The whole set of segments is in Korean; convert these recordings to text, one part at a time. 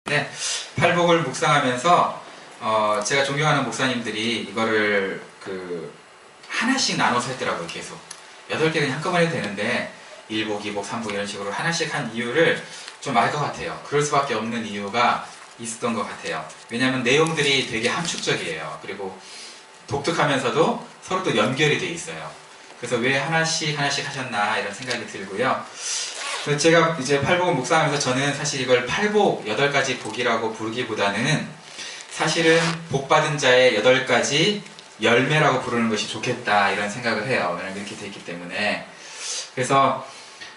네, 팔복을 묵상하면서 제가 존경하는 목사님들이 이거를 하나씩 나눠서 했더라고요. 계속 8개 그냥 한꺼번에 해도 되는데 1복, 2복, 3복 이런 식으로 하나씩 한 이유를 좀 알 것 같아요. 그럴 수밖에 없는 이유가 있었던 것 같아요. 왜냐하면 내용들이 되게 함축적이에요. 그리고 독특하면서도 서로 또 연결이 돼 있어요. 그래서 왜 하나씩 하셨나 이런 생각이 들고요. 그래서 제가 이제 팔복을 묵상하면서 저는 사실 이걸 팔복 8가지 복이라고 부르기보다는 사실은 복받은 자의 8가지 열매라고 부르는 것이 좋겠다 이런 생각을 해요. 왜냐면 이렇게 되어 있기 때문에. 그래서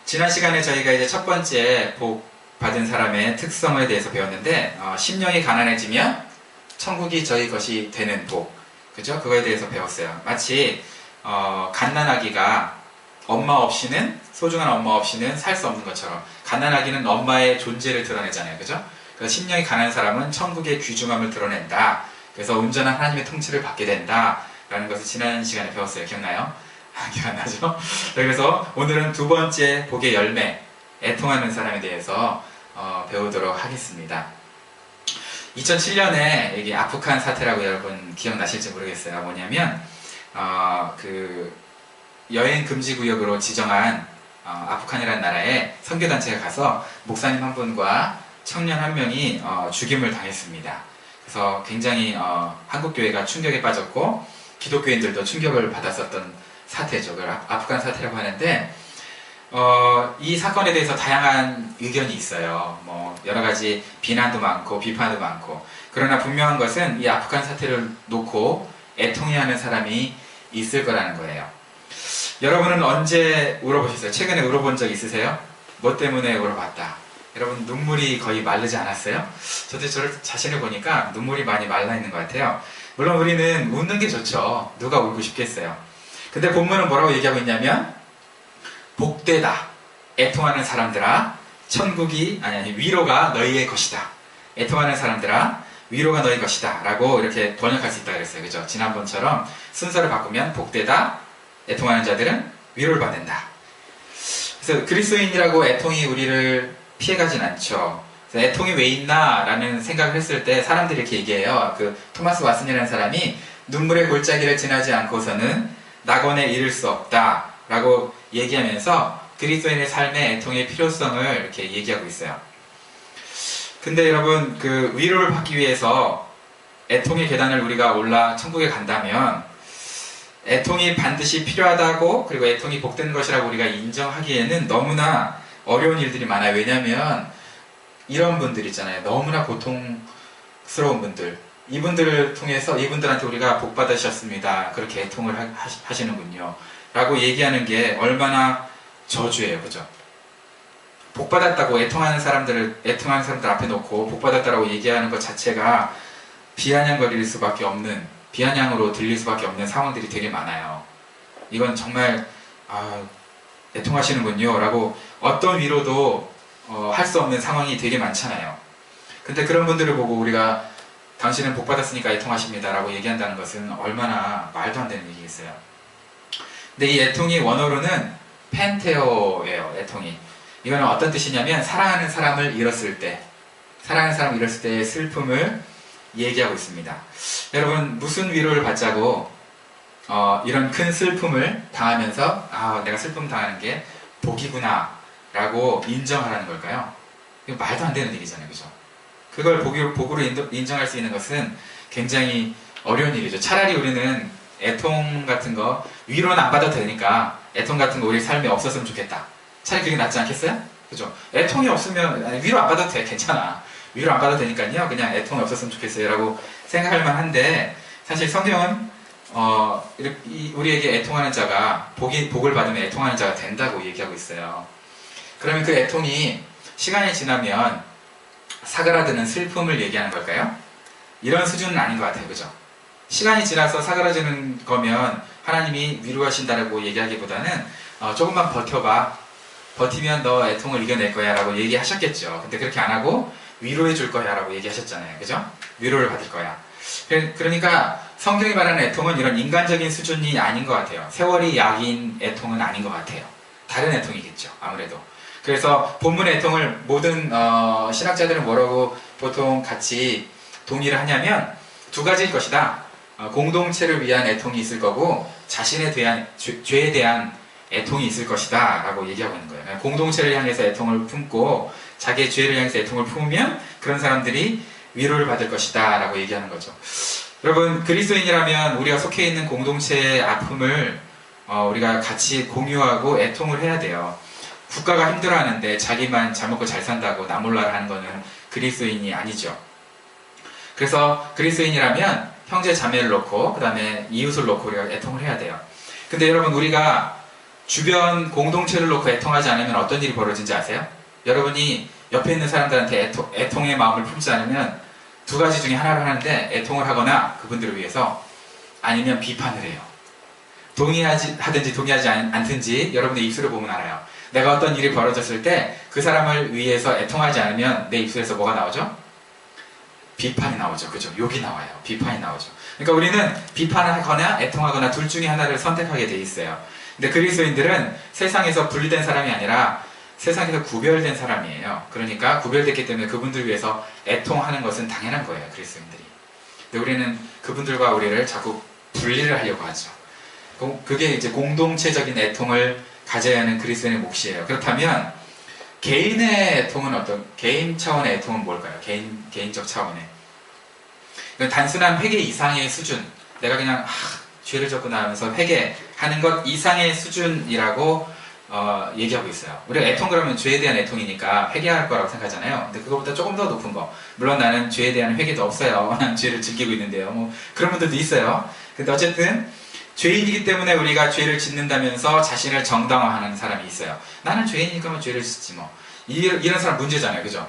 지난 시간에 저희가 이제 첫 번째 복 받은 사람의 특성에 대해서 배웠는데 심령이 가난해지면 천국이 저희 것이 되는 복, 그죠? 그거에 대해서 배웠어요. 마치 갓난아기가 엄마 없이는, 소중한 엄마 없이는 살 수 없는 것처럼 갓난아기는 엄마의 존재를 드러내잖아요, 그죠? 그래서 심령이 가난한 사람은 천국의 귀중함을 드러낸다. 그래서 온전한 하나님의 통치를 받게 된다 라는 것을 지난 시간에 배웠어요. 기억나요? 기억 안 나죠? 그래서 오늘은 두 번째 복의 열매, 애통하는 사람에 대해서 배우도록 하겠습니다. 2007년에 이게 아프간 사태라고 여러분 기억나실지 모르겠어요. 뭐냐면 여행 금지 구역으로 지정한 아프간이라는 나라에 선교단체가 가서 목사님 한 분과 청년 한 명이 죽임을 당했습니다. 그래서 굉장히 한국교회가 충격에 빠졌고 기독교인들도 충격을 받았었던 사태죠. 그걸 아프간 사태라고 하는데 이 사건에 대해서 다양한 의견이 있어요. 여러 가지 비난도 많고 비판도 많고. 그러나 분명한 것은 이 아프간 사태를 놓고 애통해하는 사람이 있을 거라는 거예요. 여러분은 언제 울어보셨어요? 최근에 울어본 적 있으세요? 뭐 때문에 울어봤다? 여러분 눈물이 거의 마르지 않았어요? 저도 저를 자신을 보니까 눈물이 많이 말라 있는 것 같아요. 물론 우리는 웃는 게 좋죠. 누가 울고 싶겠어요. 근데 본문은 뭐라고 얘기하고 있냐면 복되다. 애통하는 사람들아 천국이 아니 위로가 너희의 것이다. 애통하는 사람들아 위로가 너희 것이다 라고 이렇게 번역할 수 있다 그랬어요. 그죠? 지난번처럼 순서를 바꾸면 복되다. 애통하는 자들은 위로를 받는다. 그래서 그리스도인이라고 애통이 우리를 피해가진 않죠. 그래서 애통이 왜 있나 라는 생각을 했을 때 사람들이 이렇게 얘기해요. 토마스 왓슨이라는 사람이 눈물의 골짜기를 지나지 않고서는 낙원에 이를 수 없다 라고 얘기하면서 그리스도인의 삶의 애통의 필요성을 이렇게 얘기하고 있어요. 근데 여러분 위로를 받기 위해서 애통의 계단을 우리가 올라 천국에 간다면 애통이 반드시 필요하다고 그리고 애통이 복된 것이라고 우리가 인정하기에는 너무나 어려운 일들이 많아요. 왜냐하면 이런 분들 있잖아요. 너무나 고통스러운 분들, 이분들을 통해서 이분들한테 우리가 복 받으셨습니다. 그렇게 애통을 하시는군요 라고 얘기하는 게 얼마나 저주예요. 그죠? 복 받았다고 애통하는 사람들 앞에 놓고 복 받았다라고 얘기하는 것 자체가 비아냥거릴 수밖에 없는, 비아냥으로 들릴 수밖에 없는 상황들이 되게 많아요. 이건 정말 애통하시는군요 라고 어떤 위로도 할 수 없는 상황이 되게 많잖아요. 근데 그런 분들을 보고 우리가 당신은 복 받았으니까 애통하십니다 라고 얘기한다는 것은 얼마나 말도 안 되는 얘기겠어요. 근데 이 애통이 원어로는 펜테오예요. 애통이. 이거는 어떤 뜻이냐면 사랑하는 사람을 잃었을 때의 슬픔을 얘기하고 있습니다. 여러분 무슨 위로를 받자고 이런 큰 슬픔을 당하면서 내가 슬픔 당하는 게 복이구나 라고 인정하라는 걸까요? 이거 말도 안 되는 일이잖아요. 그죠? 그걸 복으로 인정할 수 있는 것은 굉장히 어려운 일이죠. 차라리 우리는 애통 같은 거 위로는 안 받아도 되니까 애통 같은 거 우리 삶에 없었으면 좋겠다. 차라리 그게 낫지 않겠어요? 그죠? 애통이 없으면 위로 안 받아도 돼. 괜찮아. 위로 안 받아도 되니까요. 그냥 애통이 없었으면 좋겠어요 라고 생각할 만한데 사실 성경은 우리에게 애통하는 자가 복을 받으면 애통하는 자가 된다고 얘기하고 있어요. 그러면 그 애통이 시간이 지나면 사그라드는 슬픔을 얘기하는 걸까요? 이런 수준은 아닌 것 같아요. 그죠? 시간이 지나서 사그라지는 거면 하나님이 위로하신다라고 얘기하기보다는 조금만 버텨봐. 버티면 너 애통을 이겨낼 거야 라고 얘기하셨겠죠. 근데 그렇게 안 하고 위로해 줄 거야 라고 얘기하셨잖아요. 그죠? 위로를 받을 거야. 그러니까 성경이 말하는 애통은 이런 인간적인 수준이 아닌 것 같아요. 세월이 약인 애통은 아닌 것 같아요. 다른 애통이겠죠. 아무래도. 그래서 본문의 애통을 모든 신학자들은 뭐라고 보통 같이 동의를 하냐면 두 가지일 것이다. 공동체를 위한 애통이 있을 거고 자신에 대한 죄에 대한 애통이 있을 것이다 라고 얘기하고 있는 거예요. 공동체를 향해서 애통을 품고 자기의 죄를 향해서 애통을 품으면 그런 사람들이 위로를 받을 것이다 라고 얘기하는 거죠. 여러분, 그리스도인이라면 우리가 속해 있는 공동체의 아픔을 우리가 같이 공유하고 애통을 해야 돼요. 국가가 힘들어하는데 자기만 잘 먹고 잘 산다고 나 몰라라 하는 거는 그리스도인이 아니죠. 그래서 그리스도인이라면 형제 자매를 놓고 그 다음에 이웃을 놓고 우리가 애통을 해야 돼요. 근데 여러분, 우리가 주변 공동체를 놓고 애통하지 않으면 어떤 일이 벌어진지 아세요? 여러분이 옆에 있는 사람들한테 애통의 마음을 품지 않으면 두 가지 중에 하나를 하는데, 애통을 하거나 그분들을 위해서, 아니면 비판을 해요. 하든지 동의하지 않든지 여러분의 입술을 보면 알아요. 내가 어떤 일이 벌어졌을 때 그 사람을 위해서 애통하지 않으면 내 입술에서 뭐가 나오죠? 비판이 나오죠. 그죠? 욕이 나와요. 비판이 나오죠. 그러니까 우리는 비판을 하거나 애통하거나 둘 중에 하나를 선택하게 돼 있어요. 근데 그리스도인들은 세상에서 분리된 사람이 아니라 세상에서 구별된 사람이에요. 그러니까 구별됐기 때문에 그분들 위해서 애통하는 것은 당연한 거예요. 그리스도인들이. 근데 우리는 그분들과 우리를 자꾸 분리를 하려고 하죠. 그게 이제 공동체적인 애통을 가져야 하는 그리스도인의 몫이에요. 그렇다면 개인의 애통은 개인 차원의 애통은 뭘까요? 개인적 차원의. 단순한 회개 이상의 수준, 내가 그냥 죄를 졌구나 하면서 회개하는 것 이상의 수준이라고 얘기하고 있어요. 우리가 애통 그러면 죄에 대한 애통이니까 회개할 거라고 생각하잖아요. 근데 그거보다 조금 더 높은 거, 물론 나는 죄에 대한 회개도 없어요. 난 죄를 즐기고 있는데요. 뭐 그런 분들도 있어요. 근데 어쨌든 죄인이기 때문에 우리가 죄를 짓는다면서 자신을 정당화하는 사람이 있어요. 나는 죄인이니까 뭐 죄를 짓지 뭐. 이런 사람 문제잖아요. 그죠?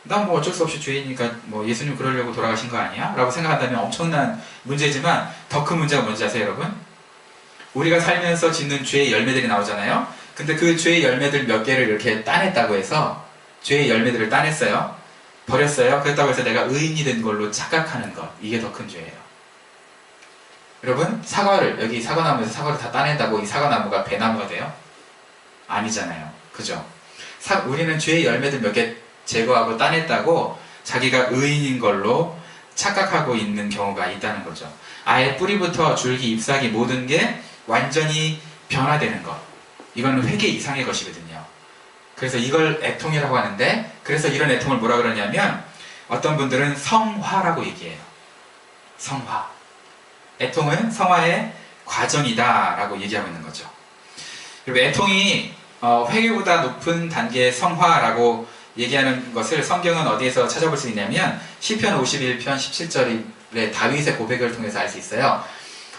난 뭐 어쩔 수 없이 죄인이니까 뭐 예수님 그러려고 돌아가신 거 아니야? 라고 생각한다면 엄청난 문제지만 더 큰 문제가 뭔지 아세요, 여러분? 우리가 살면서 짓는 죄의 열매들이 나오잖아요. 근데 그 죄의 열매들 몇 개를 이렇게 따냈다고 해서 죄의 열매들을 따냈어요. 버렸어요. 그렇다고 해서 내가 의인이 된 걸로 착각하는 것. 이게 더 큰 죄예요. 여러분, 여기 사과나무에서 사과를 다 따낸다고 이 사과나무가 배나무가 돼요? 아니잖아요. 그죠? 우리는 죄의 열매들 몇 개 제거하고 따냈다고 자기가 의인인 걸로 착각하고 있는 경우가 있다는 거죠. 아예 뿌리부터 줄기, 잎사귀 모든 게 완전히 변화되는 것. 이건 회개 이상의 것이거든요. 그래서 이걸 애통이라고 하는데, 그래서 이런 애통을 뭐라 그러냐면 어떤 분들은 성화라고 얘기해요. 성화. 애통은 성화의 과정이다 라고 얘기하고 있는 거죠. 그리고 애통이 회개보다 높은 단계의 성화라고 얘기하는 것을 성경은 어디에서 찾아볼 수 있냐면 시편 51편 17절의 다윗의 고백을 통해서 알 수 있어요.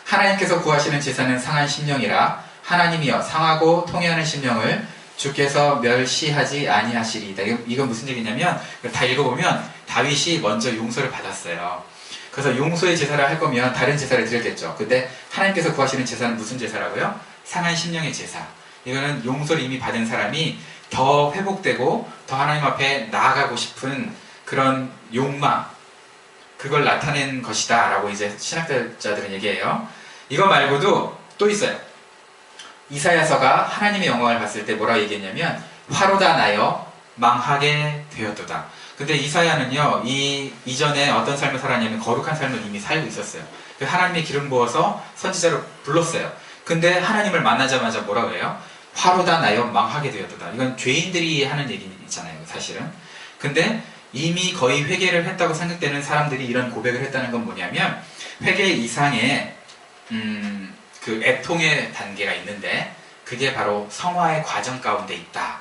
하나님께서 구하시는 제사는 상한 심령이라 하나님이여 상하고 통회하는 심령을 주께서 멸시하지 아니하시리이다. 이건 무슨 얘기냐면 다 읽어보면 다윗이 먼저 용서를 받았어요. 그래서 용서의 제사를 할 거면 다른 제사를 드렸겠죠. 근데 하나님께서 구하시는 제사는 무슨 제사라고요? 상한 심령의 제사. 이거는 용서를 이미 받은 사람이 더 회복되고 더 하나님 앞에 나아가고 싶은 그런 욕망, 그걸 나타낸 것이다 라고 이제 신학자들은 얘기해요. 이거 말고도 또 있어요. 이사야서가 하나님의 영광을 봤을 때 뭐라고 얘기했냐면 화로다 나여 망하게 되었도다. 근데 이사야는요, 이전에 어떤 삶을 살았냐면 거룩한 삶을 이미 살고 있었어요. 하나님의 기름 부어서 선지자로 불렀어요. 근데 하나님을 만나자마자 뭐라 그래요? 화로다 나여 망하게 되었도다. 이건 죄인들이 하는 얘기잖아요, 사실은. 근데 이미 거의 회개를 했다고 생각되는 사람들이 이런 고백을 했다는 건 뭐냐면 회개 이상의 그 애통의 단계가 있는데 그게 바로 성화의 과정 가운데 있다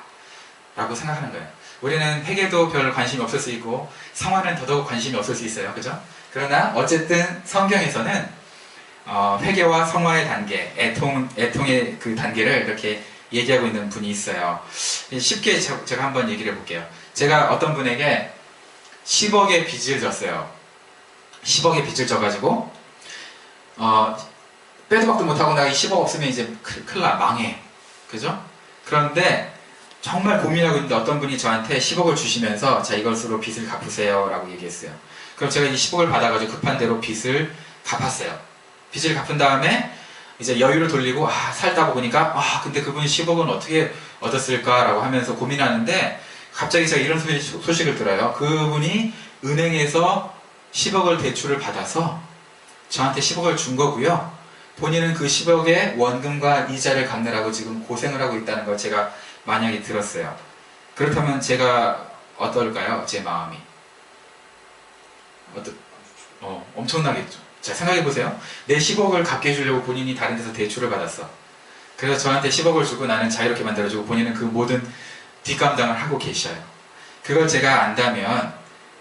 라고 생각하는 거예요. 우리는 회개도 별 관심이 없을 수 있고 성화는 더더욱 관심이 없을 수 있어요. 그죠? 그러나 어쨌든 성경에서는 회개와 성화의 단계, 애통의 그 단계를 이렇게 얘기하고 있는 분이 있어요. 쉽게 제가 한번 얘기를 해볼게요. 제가 어떤 분에게 10억의 빚을 졌어요. 10억의 빚을 져가지고 빼도 박도 못하고 나 이 10억 없으면 이제 큰일 나, 망해. 그죠? 그런데 정말 고민하고 있는데 어떤 분이 저한테 10억을 주시면서 자, 이것으로 빚을 갚으세요 라고 얘기했어요. 그럼 제가 이 10억을 받아가지고 급한 대로 빚을 갚았어요. 빚을 갚은 다음에 이제 여유를 돌리고 살다 보니까 근데 그분 10억은 어떻게 얻었을까 라고 하면서 고민하는데 갑자기 제가 이런 소식을 들어요. 그분이 은행에서 10억을 대출을 받아서 저한테 10억을 준 거고요. 본인은 그 10억의 원금과 이자를 갚느라고 지금 고생을 하고 있다는 걸 제가 만약에 들었어요. 그렇다면 제가 어떨까요? 제 마음이. 엄청나겠죠. 자, 생각해보세요. 내 10억을 갚게 해주려고 본인이 다른 데서 대출을 받았어. 그래서 저한테 10억을 주고 나는 자유롭게 만들어주고 본인은 그 모든 뒷감당을 하고 계셔요. 그걸 제가 안다면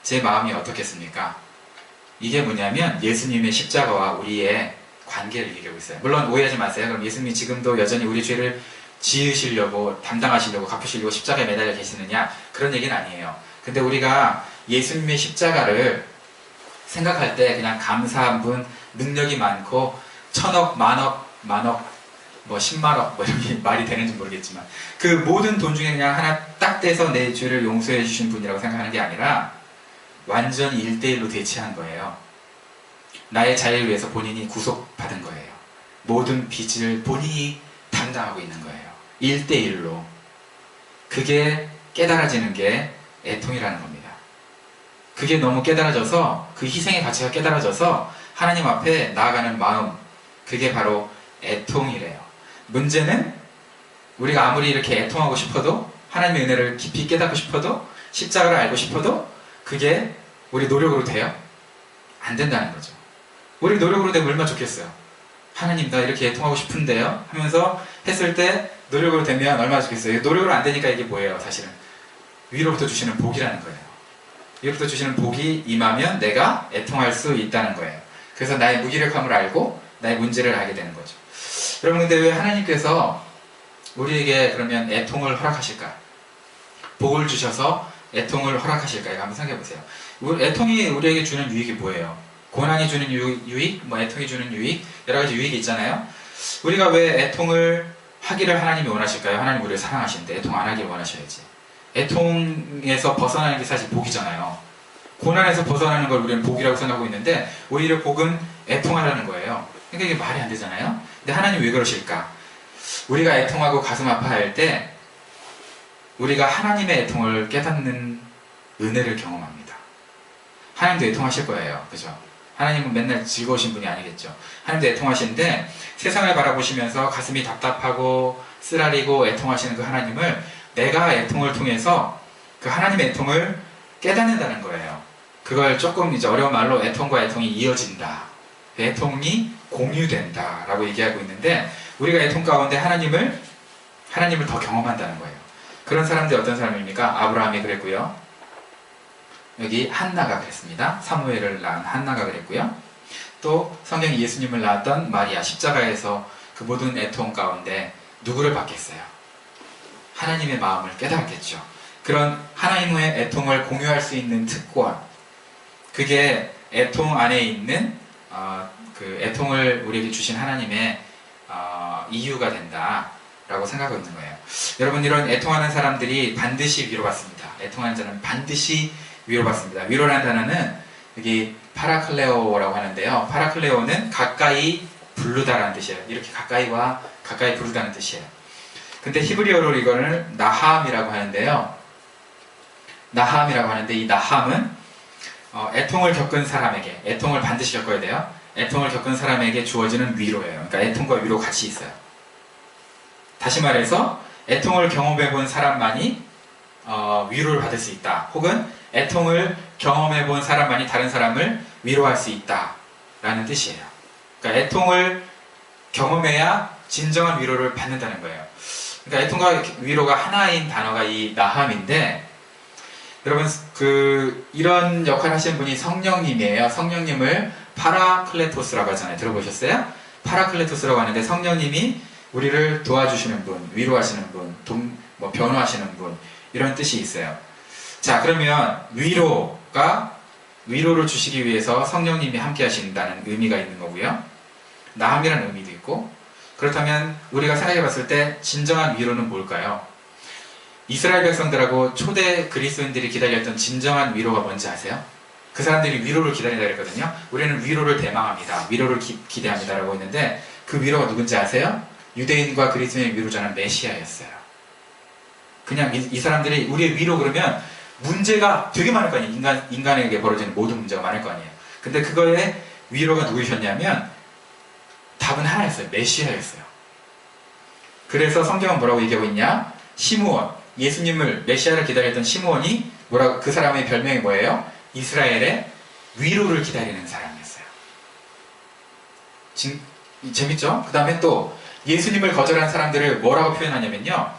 제 마음이 어떻겠습니까? 이게 뭐냐면 예수님의 십자가와 우리의 관계를 얘기하고 있어요. 물론 오해하지 마세요. 그럼 예수님이 지금도 여전히 우리 죄를 지으시려고 담당하시려고 갚으시려고 십자가에 매달려 계시느냐? 그런 얘기는 아니에요. 근데 우리가 예수님의 십자가를 생각할 때 그냥 감사한 분, 능력이 많고 천억, 만억, 뭐 10만억 뭐 이렇게 말이 되는지 모르겠지만 그 모든 돈 중에 그냥 하나 딱 떼서 내 죄를 용서해 주신 분이라고 생각하는 게 아니라 완전히 1대1로 대치한 거예요. 나의 자유를 위해서 본인이 구속받은 거예요. 모든 빚을 본인이 담당하고 있는 거예요. 1대1로. 그게 깨달아지는 게 애통이라는 겁니다. 그게 너무 깨달아져서 그 희생의 가치가 깨달아져서 하나님 앞에 나아가는 마음, 그게 바로 애통이래요. 문제는 우리가 아무리 이렇게 애통하고 싶어도 하나님의 은혜를 깊이 깨닫고 싶어도 십자가를 알고 싶어도 그게 우리 노력으로 돼요? 안 된다는 거죠. 우리 노력으로 되면 얼마나 좋겠어요. 하나님 나 이렇게 애통하고 싶은데요? 하면서 했을 때 노력으로 되면 얼마나 좋겠어요. 노력으로 안 되니까 이게 뭐예요? 사실은 위로부터 주시는 복이라는 거예요. 위로부터 주시는 복이 임하면 내가 애통할 수 있다는 거예요. 그래서 나의 무기력함을 알고 나의 문제를 알게 되는 거죠. 여러분 근데 왜 하나님께서 우리에게 그러면 애통을 허락하실까? 복을 주셔서 애통을 허락하실까요? 한번 생각해 보세요. 애통이 우리에게 주는 유익이 뭐예요? 고난이 주는 유익, 뭐 애통이 주는 유익, 여러 가지 유익이 있잖아요. 우리가 왜 애통을 하기를 하나님이 원하실까요? 하나님 우리를 사랑하시는데 애통 안 하기를 원하셔야지. 애통에서 벗어나는 게 사실 복이잖아요. 고난에서 벗어나는 걸 우리는 복이라고 생각하고 있는데 오히려 복은 애통하라는 거예요. 그러니까 이게 말이 안 되잖아요. 근데 하나님 왜 그러실까? 우리가 애통하고 가슴 아파할 때 우리가 하나님의 애통을 깨닫는 은혜를 경험합니다. 하나님도 애통하실 거예요. 그죠? 하나님은 맨날 즐거우신 분이 아니겠죠. 하나님도 애통하시는데 세상을 바라보시면서 가슴이 답답하고 쓰라리고 애통하시는 그 하나님을 내가 애통을 통해서 그 하나님의 애통을 깨닫는다는 거예요. 그걸 조금 이제 어려운 말로 애통과 애통이 이어진다. 애통이 공유된다. 라고 얘기하고 있는데 우리가 애통 가운데 하나님을 더 경험한다는 거예요. 그런 사람들이 어떤 사람입니까? 아브라함이 그랬고요. 여기 한나가 그랬습니다. 사무엘을 낳은 한나가 그랬고요. 또 성경에 예수님을 낳았던 마리아, 십자가에서 그 모든 애통 가운데 누구를 받겠어요? 하나님의 마음을 깨달았겠죠. 그런 하나님의 애통을 공유할 수 있는 특권, 그게 애통 안에 있는 그 애통을 우리에게 주신 하나님의 이유가 된다라고 생각하고 있는 거예요. 여러분 이런 애통하는 사람들이 반드시 위로받습니다. 애통하는 자는 반드시 위로받습니다. 위로라는 단어는 여기 파라클레오라고 하는데요. 파라클레오는 가까이 부르다라는 뜻이에요. 이렇게 가까이 부르다는 뜻이에요. 근데 히브리어로 이거를 나함이라고 하는데요. 나함이라고 하는데 이 나함은 애통을 겪은 사람에게, 애통을 반드시 겪어야 돼요. 애통을 겪은 사람에게 주어지는 위로예요. 그러니까 애통과 위로 같이 있어요. 다시 말해서 애통을 경험해본 사람만이 위로를 받을 수 있다. 혹은 애통을 경험해본 사람만이 다른 사람을 위로할 수 있다. 라는 뜻이에요. 그러니까 애통을 경험해야 진정한 위로를 받는다는 거예요. 그러니까 애통과 위로가 하나인 단어가 이 나함인데 여러분 이런 역할을 하시는 분이 성령님이에요. 성령님을 파라클레토스라고 하잖아요. 들어보셨어요? 파라클레토스라고 하는데 성령님이 우리를 도와주시는 분, 위로하시는 분, 변호하시는 분 이런 뜻이 있어요. 자, 그러면 위로를 주시기 위해서 성령님이 함께 하신다는 의미가 있는 거고요. 나함이라는 의미도 있고, 그렇다면 우리가 생각해 봤을 때 진정한 위로는 뭘까요? 이스라엘 백성들하고 초대 그리스도인들이 기다렸던 진정한 위로가 뭔지 아세요? 그 사람들이 위로를 기다린다 그랬거든요. 우리는 위로를 대망합니다. 위로를 기대합니다. 라고 했는데 그 위로가 누군지 아세요? 유대인과 그리스도인의 위로자는 메시아였어요. 그냥 이 사람들이 우리의 위로 그러면 문제가 되게 많을 거 아니에요. 인간에게 벌어지는 모든 문제가 많을 거 아니에요. 근데 그거의 위로가 누구셨냐면 답은 하나였어요. 메시아였어요. 그래서 성경은 뭐라고 얘기하고 있냐? 시므온, 예수님을 메시아를 기다리던 시므온이 뭐라고, 그 사람의 별명이 뭐예요? 이스라엘의 위로를 기다리는 사람이었어요. 재밌죠? 그 다음에 또 예수님을 거절한 사람들을 뭐라고 표현하냐면요,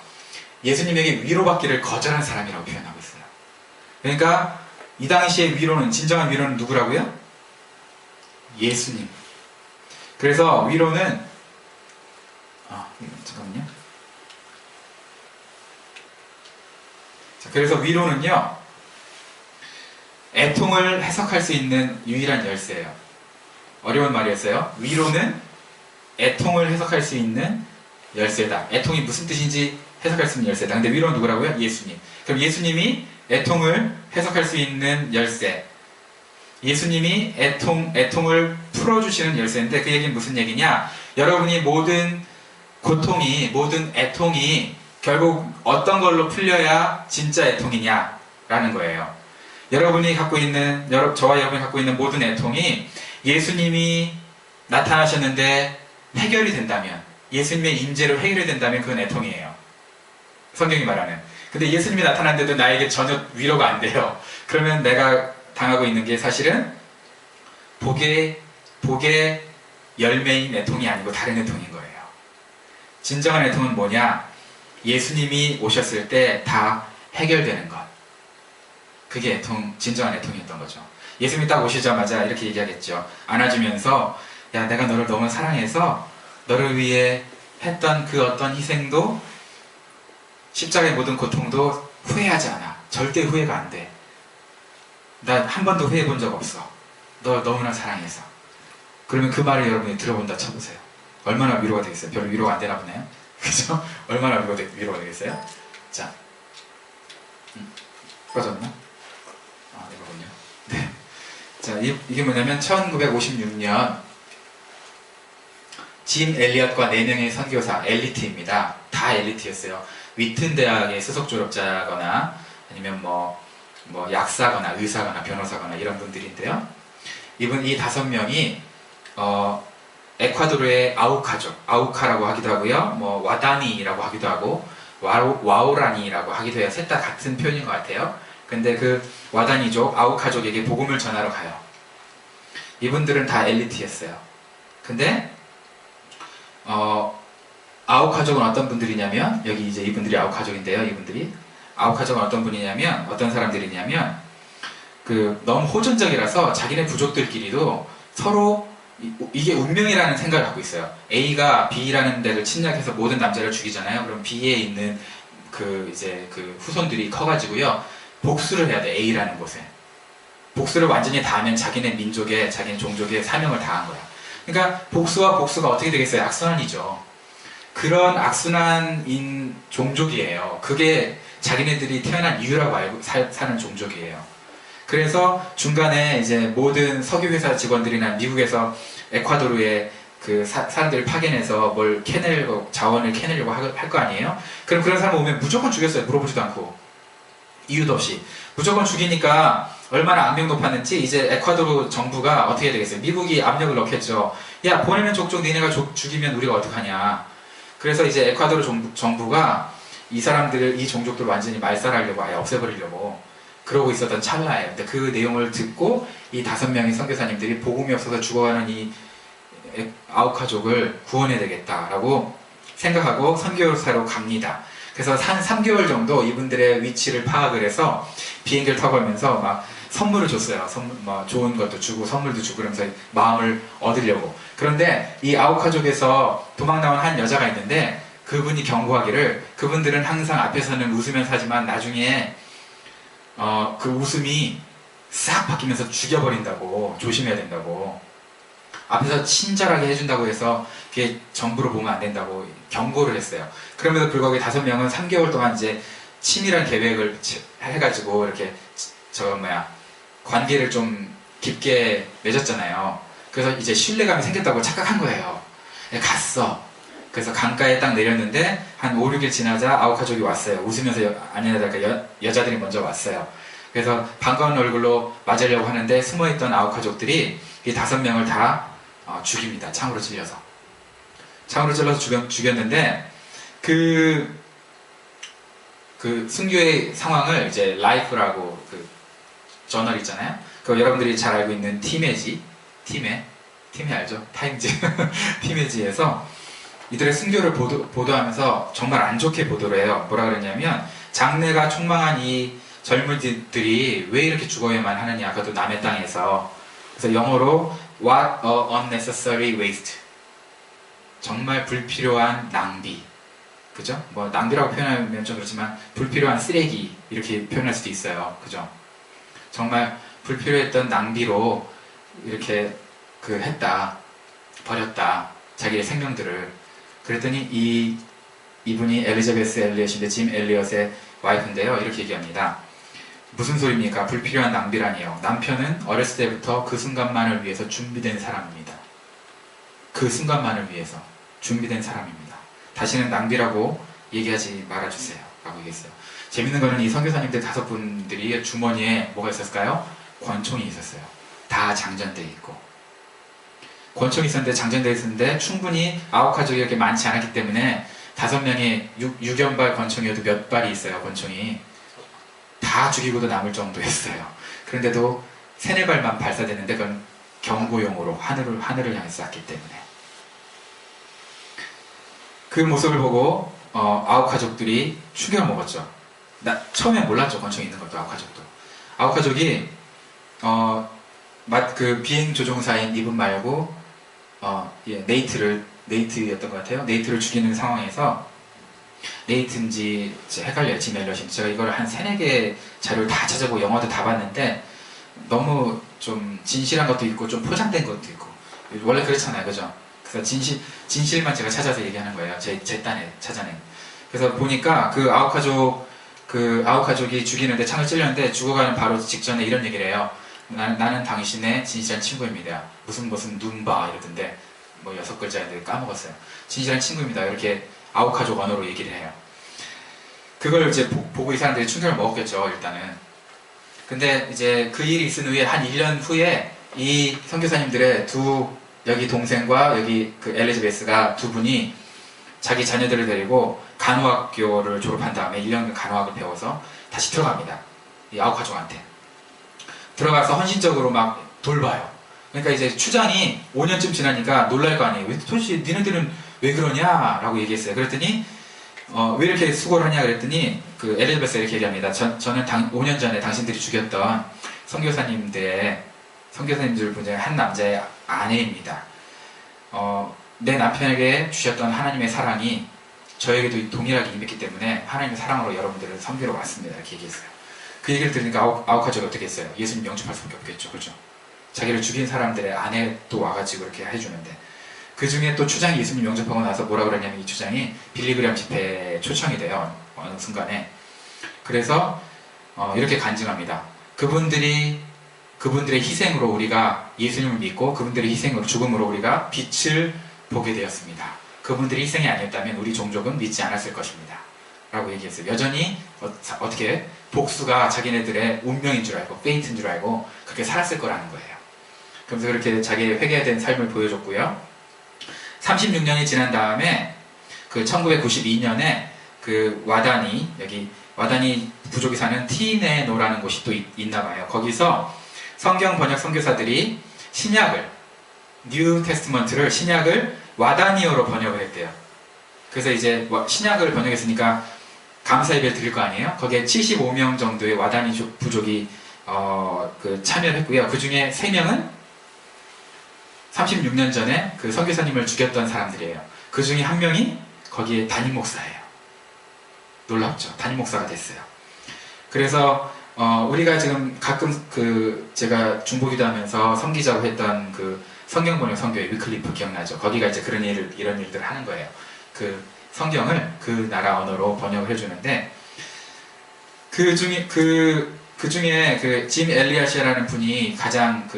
예수님에게 위로받기를 거절한 사람이라고 표현하고 있어요. 그러니까 이 당시의 위로는, 진정한 위로는 누구라고요? 예수님. 그래서 위로는 잠깐만요. 자, 그래서 위로는요, 애통을 해석할 수 있는 유일한 열쇠예요. 어려운 말이었어요. 위로는 애통을 해석할 수 있는 열쇠다. 애통이 무슨 뜻인지 해석할 수 있는 열쇠다. 근데 위로는 누구라고요? 예수님. 그럼 예수님이 애통을 해석할 수 있는 열쇠, 예수님이 애통을 풀어주시는 열쇠인데, 그 얘기는 무슨 얘기냐? 여러분이 모든 고통이, 모든 애통이 결국 어떤 걸로 풀려야 진짜 애통이냐? 라는 거예요. 여러분이 갖고 있는, 저와 여러분이 갖고 있는 모든 애통이 예수님이 나타나셨는데 해결이 된다면, 예수님의 임재로 해결이 된다면 그건 애통이에요. 성경이 말하는. 근데 예수님이 나타났는데도 나에게 전혀 위로가 안 돼요. 그러면 내가 당하고 있는 게 사실은 복의 열매인 애통이 아니고 다른 애통인 거예요. 진정한 애통은 뭐냐? 예수님이 오셨을 때 다 해결되는 것. 그게 진정한 애통이었던 거죠. 예수님이 딱 오시자마자 이렇게 얘기하겠죠. 안아주면서, 야, 내가 너를 너무 사랑해서 너를 위해 했던 그 어떤 희생도, 십자가의 모든 고통도 후회하지 않아. 절대 후회가 안 돼. 나 한 번도 후회해 본 적 없어. 너 너무나 사랑해서. 그러면 그 말을 여러분이 들어본다 쳐보세요. 얼마나 위로가 되겠어요? 별로 위로가 안 되나 보네요. 그죠? 얼마나 위로가 되겠어요? 자, 꺼졌나? 이거군요. 네. 자, 이게 뭐냐면 1956년 짐 엘리엇과 4명의 선교사, 엘리트입니다. 다 엘리트였어요. 위튼 대학의 수석 졸업자거나 아니면 뭐 약사거나 의사거나 변호사거나 이런 분들인데요. 이 5명이 에콰도르의 아우카족, 아우카라고 하기도 하고요, 와다니라고 하기도 하고 와오라니라고 하기도 해요. 셋 다 같은 표현인 것 같아요. 근데 그 와다니족, 아우카족에게 복음을 전하러 가요. 이분들은 다 엘리트였어요. 근데 아우카족은 어떤 분들이냐면, 여기 이제 이분들이 아우카족인데요. 이분들이 아우카족은 어떤 사람들이냐면, 너무 호전적이라서 자기네 부족들끼리도 서로 이게 운명이라는 생각을 갖고 있어요. A가 B라는 데를 침략해서 모든 남자를 죽이잖아요. 그럼 B에 있는 그 후손들이 커가지고요, 복수를 해야 돼. A라는 곳에 복수를 완전히 다하면 자기네 민족에, 자기네 종족에 사명을 다한 거야. 그러니까 복수와 복수가 어떻게 되겠어요? 악순환이죠. 그런 악순환인 종족이에요. 그게 자기네들이 태어난 이유라고 알고 사는 종족이에요. 그래서 중간에 이제 모든 석유회사 직원들이나 미국에서 에콰도르에 그 사람들을 파견해서 자원을 캐내려고 할 거 아니에요? 그럼 그런 사람 오면 무조건 죽였어요. 물어보지도 않고. 이유도 없이. 무조건 죽이니까 얼마나 압력 높았는지 이제 에콰도르 정부가 어떻게 되겠어요? 미국이 압력을 넣겠죠. 야, 보내는 족족 니네가 죽이면 우리가 어떡하냐. 그래서 이제 에콰도르 정부가 이 종족들을 완전히 말살하려고, 아예 없애버리려고 그러고 있었던 찰나예요. 근데 그 내용을 듣고 이 5명의 선교사님들이 복음이 없어서 죽어가는 이 아우카족을 구원해야 되겠다라고 생각하고 선교사로 갑니다. 그래서 한 3개월 정도 이분들의 위치를 파악을 해서 비행기를 타고 가면서 막 선물을 줬어요. 좋은 것도 주고 선물도 주고 그러면서 마음을 얻으려고. 그런데 이 아우카족에서 도망 나온 한 여자가 있는데, 그분이 경고하기를, 그분들은 항상 앞에서는 웃으면서 하지만 나중에 그 웃음이 싹 바뀌면서 죽여버린다고, 조심해야 된다고, 앞에서 친절하게 해준다고 해서 그게 전부로 보면 안 된다고 경고를 했어요. 그럼에도 불구하고 5명은 3개월 동안 이제 치밀한 계획을 해가지고 이렇게 관계를 좀 깊게 맺었잖아요. 그래서 이제 신뢰감이 생겼다고 착각한 거예요. 갔어. 그래서 강가에 딱 내렸는데 한 5, 6일 지나자 아우카족이 왔어요. 웃으면서 아니나 다를까 여자들이 먼저 왔어요. 그래서 반가운 얼굴로 맞으려고 하는데 숨어있던 아우카족들이 이 5명을 다 죽입니다. 창으로 찔러서. 창으로 찔러서 죽였는데 그 순교의 상황을 이제 라이프라고 그 저널 있잖아요. 그 여러분들이 잘 알고 있는 티메지, 티메 알죠? 타임지 티메지에서 이들의 순교를 보도하면서 정말 안 좋게 보도를 해요. 뭐라 그러냐면 장래가 촉망한 이 젊은이들이 왜 이렇게 죽어야만 하느냐. 그것도 남의 땅에서. 그래서 영어로 What a unnecessary waste. 정말 불필요한 낭비. 그죠? 뭐 낭비라고 표현하면 좀 그렇지만 불필요한 쓰레기 이렇게 표현할 수도 있어요. 그죠? 정말 불필요했던 낭비로 이렇게 했다. 버렸다. 자기의 생명들을. 그랬더니 이분이 엘리자베스 엘리엇인데 짐 엘리엇의 와이프인데요. 이렇게 얘기합니다. 무슨 소리입니까? 불필요한 낭비라니요. 남편은 어렸을 때부터 그 순간만을 위해서 준비된 사람입니다. 그 순간만을 위해서 준비된 사람입니다. 다시는 낭비라고 얘기하지 말아주세요. 라고 얘기했어요. 재밌는 거는 이 선교사님들 5분들이 주머니에 뭐가 있었을까요? 권총이 있었어요. 다 장전되어 있고. 권총이 있었는데 장전되어 있었는데 충분히 아우카족이 이렇게 많지 않았기 때문에 5명이 6연발 권총이어도 몇 발이 있어요. 권총이. 다 죽이고도 남을 정도였어요. 그런데도 3-4발만 발사됐는데 그건 경고용으로 하늘을 향해 쐈기 때문에. 그 모습을 보고 아우카족들이 충격을 먹었죠. 처음에 몰랐죠. 권총이 있는 것도. 아우카족이 그 비행 조종사인 이분 말고 네이트였던 것 같아요. 네이트를 죽이는 상황에서 네이트인지 헷갈려요. 짐 엘리엇인지. 제가 이걸 한 3-4개 자료를 다 찾아보고 영화도 다 봤는데 너무 좀 진실한 것도 있고 좀 포장된 것도 있고 원래 그렇잖아요. 그죠? 그래서 진실만 제가 찾아서 얘기하는 거예요. 제 딴에 찾아낸. 그래서 보니까 그 아우카족이 죽이는데 창을 찔렸는데 죽어가는 바로 직전에 이런 얘기를 해요. 나는 당신의 진실한 친구입니다. 무슨 눈봐 이러던데 뭐 6글자인데 까먹었어요. 진실한 친구입니다. 이렇게 아우카족 언어로 얘기를 해요. 그걸 이제 보고 이 사람들이 충격을 먹었겠죠. 일단은. 근데 이제 그 일이 있은 후에 한 1년 후에 이 선교사님들의 여기 동생과 여기 그 엘리자베스가 2분이 자기 자녀들을 데리고 간호학교를 졸업한 다음에 1년간 간호학을 배워서 다시 들어갑니다. 이 아우카족한테. 들어가서 헌신적으로 막 돌봐요. 그러니까 이제 추장이 5년쯤 지나니까 놀랄 거 아니에요. 도대체 니네들은 왜 그러냐? 라고 얘기했어요. 그랬더니 왜 이렇게 수고를 하냐? 그랬더니 그 엘리자베스가 이렇게 얘기합니다. 저는 5년 전에 당신들이 죽였던 선교사님들 중에 한 남자의 아내입니다. 내 남편에게 주셨던 하나님의 사랑이 저에게도 동일하게 임했기 때문에 하나님의 사랑으로 여러분들을 섬기러 왔습니다. 이렇게 얘기했어요. 그 얘기를 들으니까 아우카족이 어떻게 했어요? 예수님 영접할 수밖에 없겠죠. 그렇죠? 자기를 죽인 사람들의 아내 또 와가지고 이렇게 해주는데 그 중에 또 추장이 예수님 영접하고 나서 뭐라 그러냐면 이 추장이 빌리그램 집회에 초청이 돼요. 어느 순간에. 그래서 이렇게 간증합니다. 그분들의 희생으로 우리가 예수님을 믿고 그분들의 희생으로 죽음으로 우리가 빛을 보게 되었습니다. 그분들이 희생이 아니었다면 우리 종족은 믿지 않았을 것입니다. 라고 얘기했어요. 여전히 어떻게 복수가 자기네들의 운명인 줄 알고 페이트인 줄 알고 그렇게 살았을 거라는 거예요. 그러면서 그렇게 자기의 회개된 삶을 보여줬고요. 36년이 지난 다음에 그 1992년에 그 여기 와다니 부족이 사는 티네노라는 곳이 또 있나 봐요. 거기서 성경 번역 선교사들이 뉴 테스트먼트를 신약을 와다니어로 번역을 했대요. 그래서 이제 신약을 번역했으니까 감사 예배를 드릴 거 아니에요? 거기에 75명 정도의 와다니 부족이 참여를 했고요. 그 중에 3명은 36년 전에 그 선교사님을 죽였던 사람들이에요. 그 중에 1명이 거기에 담임 목사예요. 놀랍죠? 담임 목사가 됐어요. 그래서 우리가 지금 가끔 제가 중보기도 하면서 선기자로 했던 그 성경번역 선교회 위클리프 기억나죠? 거기가 이제 이런 일들을 하는 거예요. 그 성경을 그 나라 언어로 번역을 해주는데 그 중에 그 짐 엘리엇이라는 분이 가장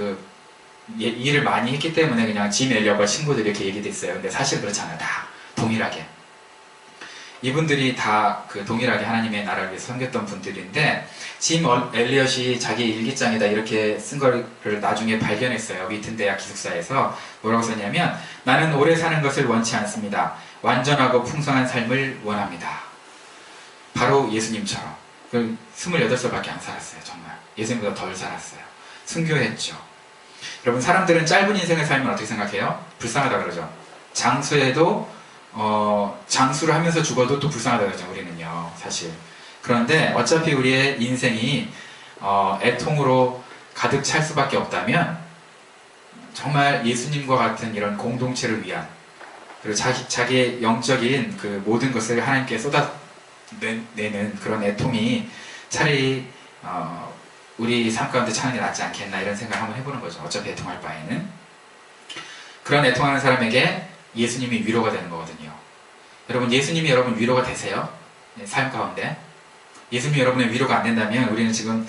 일을 많이 했기 때문에 그냥 짐 엘리엇과 친구들이 이렇게 얘기됐어요. 근데 사실 그렇지 않아요. 다 동일하게. 이분들이 다 그 동일하게 하나님의 나라를 위해서 섬겼던 분들인데, 짐 엘리엇이 자기 일기장에다 이렇게 쓴 거를 나중에 발견했어요. 위튼 대학 기숙사에서. 뭐라고 썼냐면, 나는 오래 사는 것을 원치 않습니다. 완전하고 풍성한 삶을 원합니다. 바로 예수님처럼. 28살밖에 안 살았어요. 정말 예수님보다 덜 살았어요. 순교했죠. 여러분, 사람들은 짧은 인생을 살면 어떻게 생각해요? 불쌍하다 그러죠. 장수해도 장수를 하면서 죽어도 또 불쌍하다 그러죠. 우리는요, 사실. 그런데 어차피 우리의 인생이 애통으로 가득 찰 수밖에 없다면, 정말 예수님과 같은 이런 공동체를 위한, 그리고 자기의 영적인 그 모든 것을 하나님께 쏟아내는 그런 애통이 차라리 우리 삶 가운데 차는 게 낫지 않겠나, 이런 생각을 한번 해보는 거죠. 어차피 애통할 바에는. 그런 애통하는 사람에게 예수님이 위로가 되는 거거든요. 여러분, 예수님이 여러분 위로가 되세요? 삶 가운데. 예수님이 여러분의 위로가 안 된다면 우리는 지금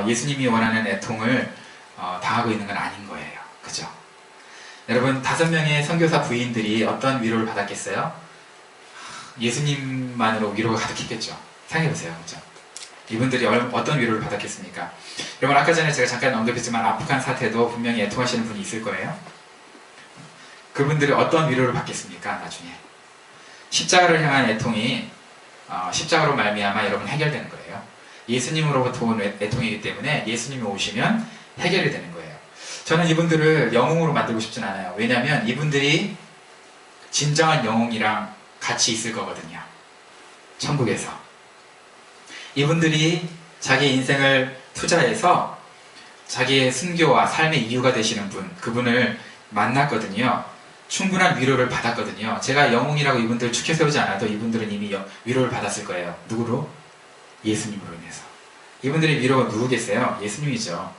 예수님이 원하는 애통을 당하고 있는 건 아닌 거예요. 그죠? 여러분, 5명의 선교사 부인들이 어떤 위로를 받았겠어요? 예수님만으로 위로가 가득했겠죠. 생각해보세요. 그죠? 이분들이 어떤 위로를 받았겠습니까? 여러분, 아까 전에 제가 잠깐 언급했지만 아프간 사태도 분명히 애통하시는 분이 있을 거예요. 그분들이 어떤 위로를 받겠습니까? 나중에 십자가를 향한 애통이 십자가로 말미암아 여러분 해결되는 거예요. 예수님으로부터 온 애통이기 때문에 예수님이 오시면 해결이 되는 거예요. 저는 이분들을 영웅으로 만들고 싶진 않아요. 왜냐하면 이분들이 진정한 영웅이랑 같이 있을 거거든요. 천국에서. 이분들이 자기 인생을 투자해서 자기의 순교와 삶의 이유가 되시는 분, 그분을 만났거든요. 충분한 위로를 받았거든요. 제가 영웅이라고 이분들 축혀 세우지 않아도 이분들은 이미 위로를 받았을 거예요. 누구로? 예수님으로 인해서. 이분들의 위로가 누구겠어요? 예수님이죠.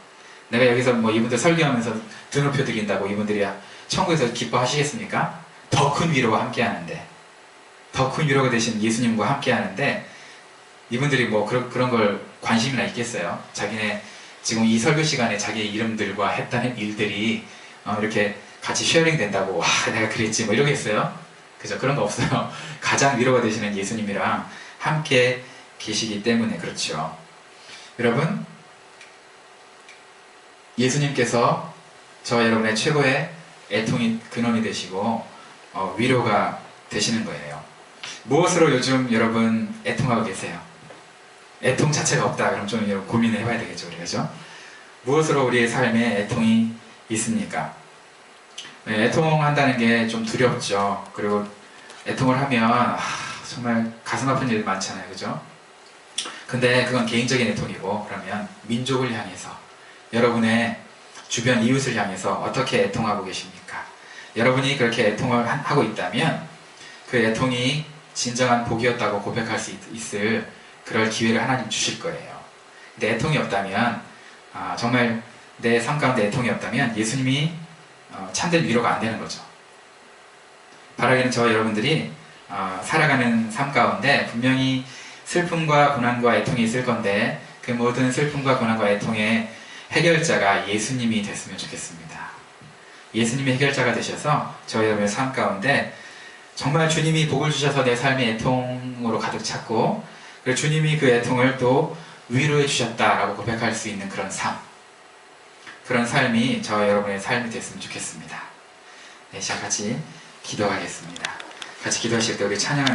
내가 여기서 뭐 이분들 설교하면서 등급표 드린다고 이분들이 천국에서 기뻐하시겠습니까? 더 큰 위로와 함께 하는데, 더 큰 위로가 되신 예수님과 함께 하는데, 이분들이 뭐 그런 걸 관심이나 있겠어요? 자기네 지금 이 설교 시간에 자기의 이름들과 했다는 일들이 이렇게 같이 쉐어링 된다고, 와, 내가 그랬지, 뭐 이러겠어요? 그죠? 그런 거 없어요. 가장 위로가 되시는 예수님이랑 함께 계시기 때문에 그렇죠. 여러분, 예수님께서 저와 여러분의 최고의 애통이 근원이 되시고 위로가 되시는 거예요. 무엇으로 요즘 여러분 애통하고 계세요? 애통 자체가 없다 그럼 좀 여러분 고민을 해봐야 되겠죠, 우리가. 그죠? 무엇으로 우리의 삶에 애통이 있습니까? 네, 애통한다는 게 좀 두렵죠. 그리고 애통을 하면 정말 가슴 아픈 일 많잖아요. 그죠? 근데 그건 개인적인 애통이고, 그러면 민족을 향해서, 여러분의 주변 이웃을 향해서 어떻게 애통하고 계십니까? 여러분이 그렇게 애통을 하고 있다면 그 애통이 진정한 복이었다고 고백할 수 있을 그럴 기회를 하나님 주실 거예요. 근데 애통이 없다면, 정말 내 삶 가운데 애통이 없다면 예수님이 참된 위로가 안 되는 거죠. 바라기는 저와 여러분들이 살아가는 삶 가운데 분명히 슬픔과 고난과 애통이 있을 건데, 그 모든 슬픔과 고난과 애통의 해결자가 예수님이 됐으면 좋겠습니다. 예수님이 해결자가 되셔서 저와 여러분의 삶 가운데 정말 주님이 복을 주셔서 내 삶이 애통으로 가득 찼고, 그리고 주님이 그 애통을 또 위로해 주셨다라고 고백할 수 있는 그런 삶, 그런 삶이 저와 여러분의 삶이 됐으면 좋겠습니다. 네, 시작 같이 기도하겠습니다. 같이 기도하실 때 우리 찬양하는